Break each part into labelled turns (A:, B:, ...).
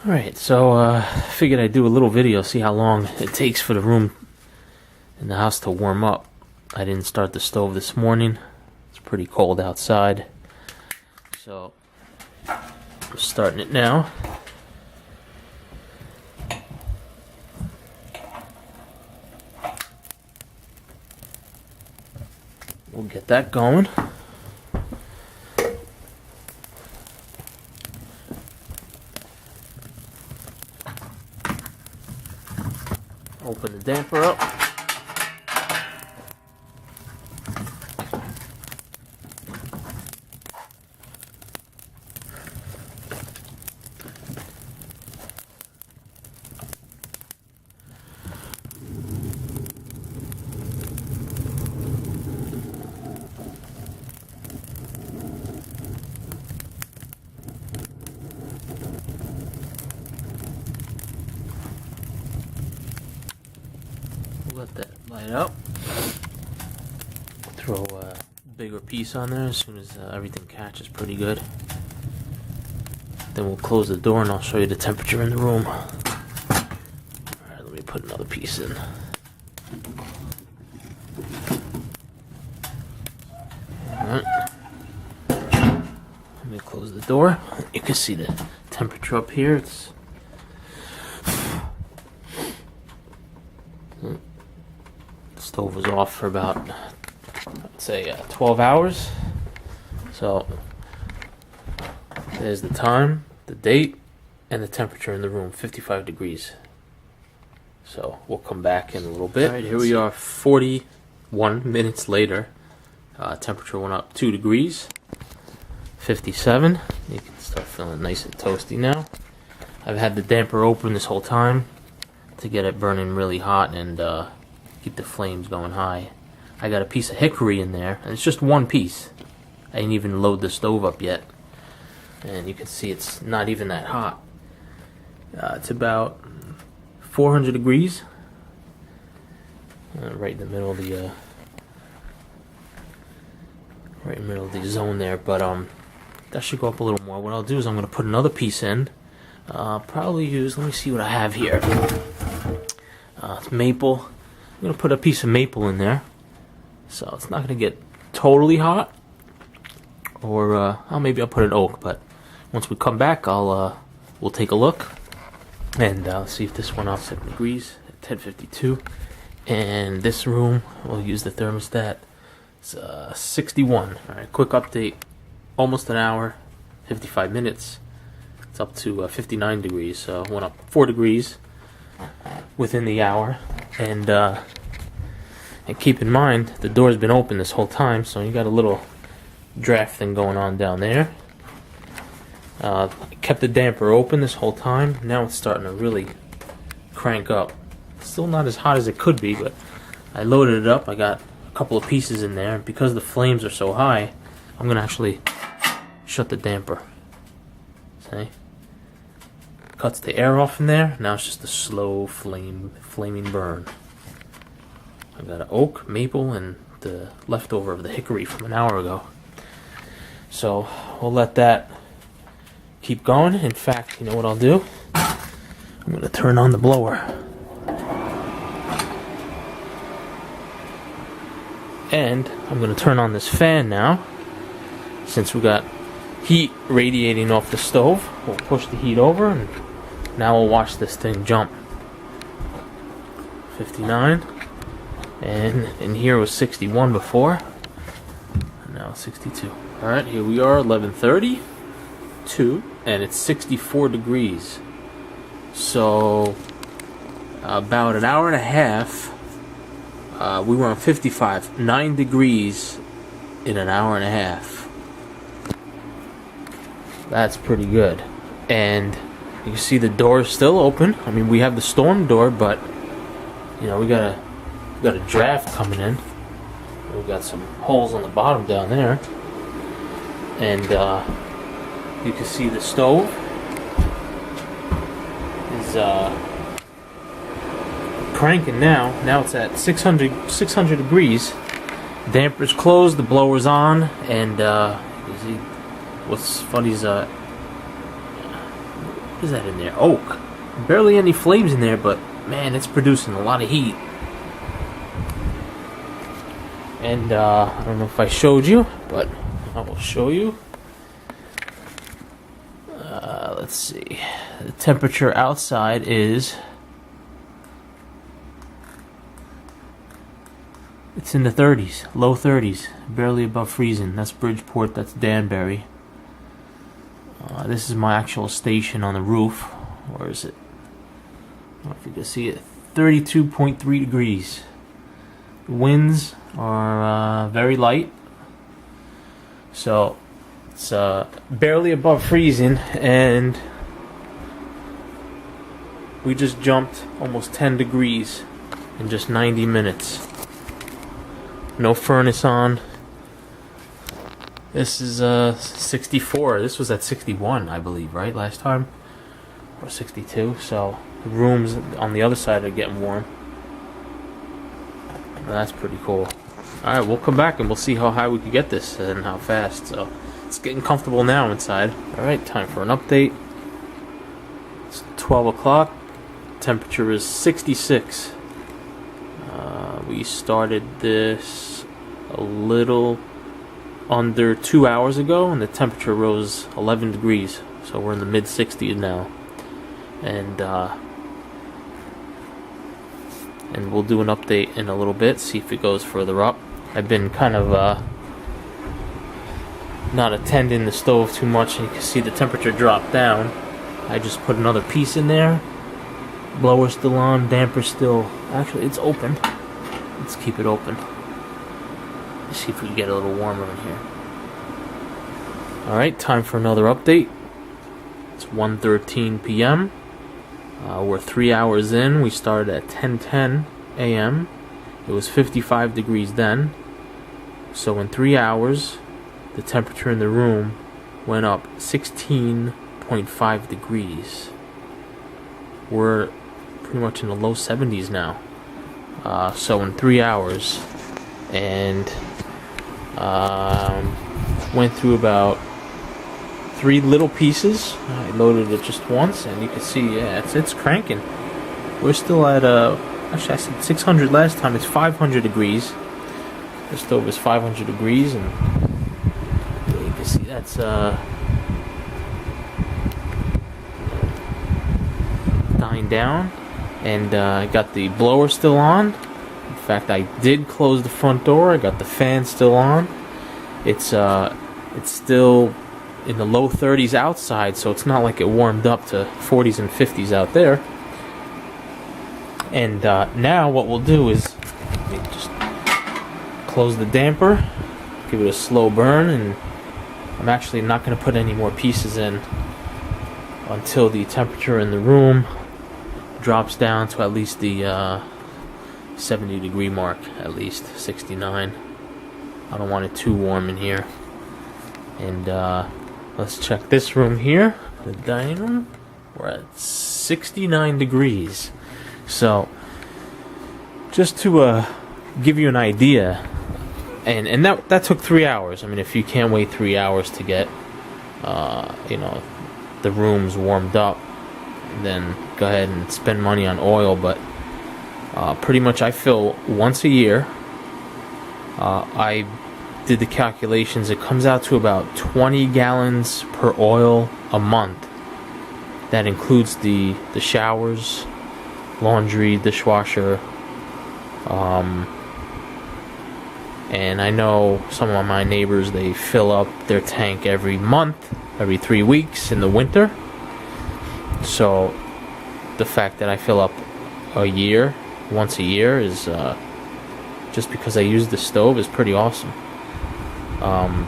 A: Alright, so figured I'd do a little video, see how long it takes for the room in the house to warm up. I didn't start the stove this morning. It's pretty cold outside. So, I'm starting it now. We'll get that going. Open the damper up. Let that light up. Throw a bigger piece on there as soon as everything catches pretty good. Then we'll close the door and I'll show you the temperature in the room. Alright, let me put another piece in. Alright. Let me close the door. You can see the temperature up here. It's stove was off for about, I'd say, 12 hours. So there's the time, the date, and the temperature in the room, 55 degrees. So we'll come back in a little bit. Alright, here we are 41 minutes later. Temperature went up 2 degrees, 57. You can start feeling nice and toasty now. I've had the damper open this whole time to get it burning really hot and keep the flames going high. I got a piece of hickory in there, and it's just one piece. I didn't even load the stove up yet, and you can see it's not even that hot. It's about 400 degrees, right in the middle of the zone there. But that should go up a little more. What I'll do is I'm going to put another piece in. Probably use. Let me see what I have here. It's maple. I'm going to put a piece of maple in there, so it's not going to get totally hot. Or maybe I'll put an oak, but once we come back, we'll take a look and see if this went off 7 degrees at 10:52. And this room, we'll use the thermostat. It's 61. All right, quick update. Almost an hour, 55 minutes. It's up to 59 degrees, so it went up 4 degrees within the hour. And keep in mind, the door's been open this whole time, so you got a little draft thing going on down there. Kept the damper open this whole time. Now it's starting to really crank up. Still not as hot as it could be, but I loaded it up. I got a couple of pieces in there. Because the flames are so high, I'm going to actually shut the damper. See? Cuts the air off in there. Now it's just a slow flaming burn. I got an oak, maple, and the leftover of the hickory from an hour ago. So we'll let that keep going. In fact, you know what I'll do? I'm going to turn on the blower. And I'm going to turn on this fan now. Since we got heat radiating off the stove, we'll push the heat over and now we'll watch this thing jump. 59. And in here was 61 before. And now it's 62. Alright, here we are, 11:32. And it's 64 degrees. So, about an hour and a half, we were on 55. 9 degrees in an hour and a half. That's pretty good. And you can see the door is still open. I mean, we have the storm door, but you know, we got a draft coming in. We've got some holes on the bottom down there. And you can see the stove is cranking now. Now it's at 600 degrees. Damper's closed, the blower's on, and you see what's funny is What is that in there? Oak. Barely any flames in there, but man, it's producing a lot of heat. And I don't know if I showed you, but I will show you. Let's see. The temperature outside is... It's in the 30s, low 30s, barely above freezing. That's Bridgeport, that's Danbury. This is my actual station on the roof. Where is it? I don't know if you can see it. 32.3 degrees. The winds are very light. So, it's barely above freezing, and we just jumped almost 10 degrees in just 90 minutes. No furnace on. This is 64. This was at 61, I believe, right? Last time? Or 62. So the rooms on the other side are getting warm. That's pretty cool. Alright, we'll come back and we'll see how high we can get this and how fast. So it's getting comfortable now inside. Alright, time for an update. It's 12 o'clock. Temperature is 66. We started this a little under 2 hours ago, and the temperature rose 11 degrees. So we're in the mid 60s now, and we'll do an update in a little bit, see if it goes further up. I've been kind of not attending the stove too much, and you can see the temperature drop down. I just put another piece in there. Blower still on, damper still. Actually, it's open. Let's keep it open. Let's see if we can get a little warmer in here. Alright, time for another update. It's 1:13 p.m. We're 3 hours in. We started at 10:10 a.m. It was 55 degrees then. So in 3 hours, the temperature in the room went up 16.5 degrees. We're pretty much in the low 70s now. So in 3 hours, and went through about 3 little pieces. I loaded it just once, and you can see, yeah, it's cranking. We're still at actually I said 600 last time. It's 500 degrees. The stove is 500 degrees, and you can see that's dying down. And I got the blower still on. In fact, I did close the front door. I got the fan still on. It's still in the low 30s outside, so it's not like it warmed up to 40s and 50s out there. And now what we'll do is just close the damper, give it a slow burn, and I'm actually not going to put any more pieces in until the temperature in the room drops down to at least the 70 degree mark, at least 69. I don't want it too warm in here. And let's check this room here, the dining room. We're at 69 degrees. So just to give you an idea, and that took 3 hours. I mean, if you can't wait 3 hours to get the rooms warmed up, then go ahead and spend money on oil. But pretty much I fill once a year. I did the calculations. It comes out to about 20 gallons per oil a month. That includes the showers, laundry, dishwasher, and I know some of my neighbors, they fill up their tank every month, every 3 weeks in the winter. So the fact that I fill up once a year is just because I use the stove is pretty awesome. And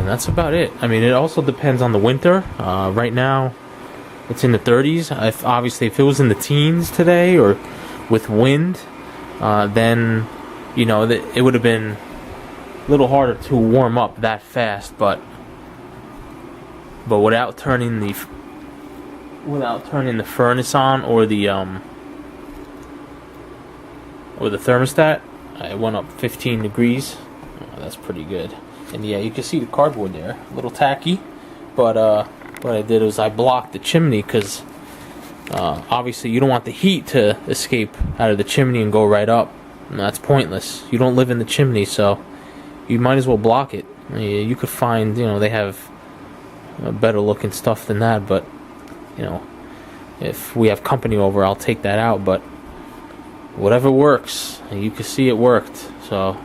A: that's about it. I mean, it also depends on the winter. Right now it's in the 30s. Obviously if it was in the teens today or with wind, then it would have been a little harder to warm up that fast, but without turning the furnace on or the thermostat, it went up 15 degrees. That's pretty good. And yeah, you can see the cardboard there, a little tacky, but what I did was I blocked the chimney because obviously you don't want the heat to escape out of the chimney and go right up. And that's pointless. You don't live in the chimney, so you might as well block it. You could find, they have better looking stuff than that, but if we have company over, I'll take that out. But whatever works, you can see it worked. So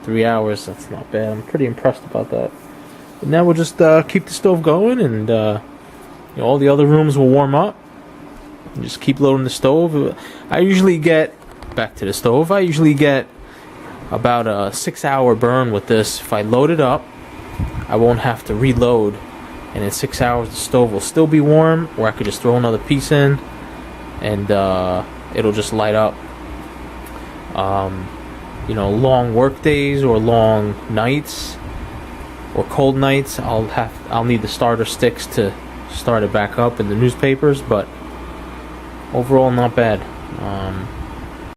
A: 3 hours, that's not bad. I'm pretty impressed about that. And now we'll just keep the stove going, and all the other rooms will warm up. And just keep loading the stove. I usually get back to the stove. I usually get about a 6-hour burn with this. If I load it up, I won't have to reload, and in 6 hours the stove will still be warm, or I could just throw another piece in and it'll just light up. Long work days or long nights or cold nights, I'll need the starter sticks to start it back up in the newspapers, but overall not bad.